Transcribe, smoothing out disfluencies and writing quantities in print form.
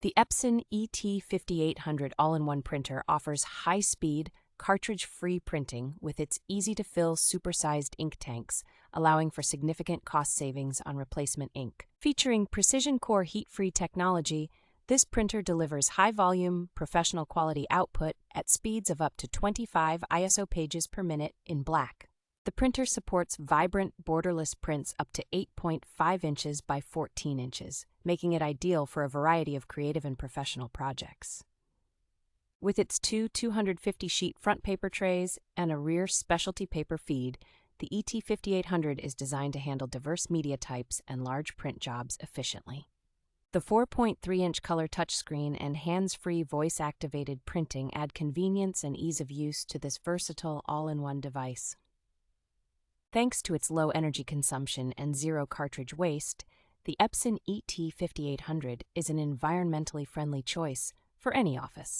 The Epson ET-5800 All-in-One Printer offers high-speed, cartridge-free printing with its easy-to-fill supersized ink tanks, allowing for significant cost savings on replacement ink. Featuring PrecisionCore Heat-Free Technology, this printer delivers high-volume, professional-quality output at speeds of up to 25 ISO pages per minute in black. The printer supports vibrant, borderless prints up to 8.5 inches by 14 inches, making it ideal for a variety of creative and professional projects. With its two 250-sheet front paper trays and a rear specialty paper feed, the ET-5800 is designed to handle diverse media types and large print jobs efficiently. The 4.3-inch color touchscreen and hands-free voice-activated printing add convenience and ease of use to this versatile all-in-one device. Thanks to its low energy consumption and zero cartridge waste, the Epson ET-5800 is an environmentally friendly choice for any office.